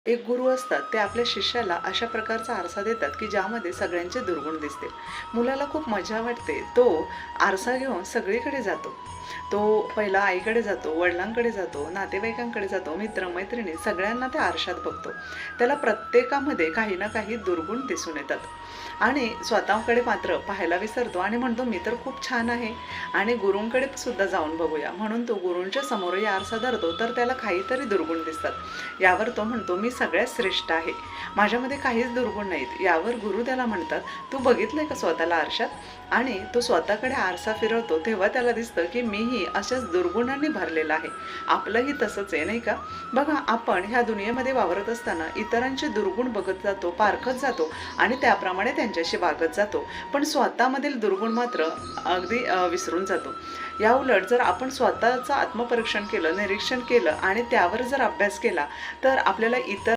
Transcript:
एक गुरु असतात ते आपल्या शिष्याला अशा प्रकारचा आरसा देतात की ज्यामध्ये सगळ्यांचे दुर्गुण दिसतील. मुलाला खूप मजा वाटते. तो आरसा घेऊन सगळीकडे जातो. तो पहिला आईकडे जातो, वडिलांकडे जातो, नातेवाईकांकडे जातो, मित्र-मैत्रिणी सगळ्यांना त्या आरशात बघतो. त्याला प्रत्येकामध्ये काही ना काही दुर्गुण दिसून येतात आणि स्वतःकडे मात्र पाहायला विसरतो आणि म्हणतो, "मी तर खूप छान आहे." आणि गुरूंकडे सुद्धा जाऊन बघूया म्हणून तो गुरूंच्या समोरही आरसा धरतो, तर त्याला काहीतरी दुर्गुण दिसतात. यावर तो म्हणतो, "मी सगळ्यात श्रेष्ठ आहे. माझ्यामध्ये काहीच दुर्गुण नाहीत." यावर गुरु त्याला म्हणतात, "तू बघितलंय का स्वतःला आरशात?" आणि तो स्वतःकडे आरसा फिरवतो तेव्हा त्याला दिसतं की मीही अशाच दुर्गुणांनी भरलेला आहे. आपलंही तसंच आहे, नाही का? बघा, आपण ह्या दुनियेमध्ये वावरत असताना इतरांचे दुर्गुण बघत जातो, पारखत जातो आणि त्याप्रमाणे त्यांच्याशी वागत जातो. पण स्वतःमधील दुर्गुण मात्र अगदी विसरून जातो. याउलट जर आपण स्वतःचं आत्मपरीक्षण केलं, निरीक्षण केलं आणि त्यावर जर अभ्यास केला, तर आपल्याला इतर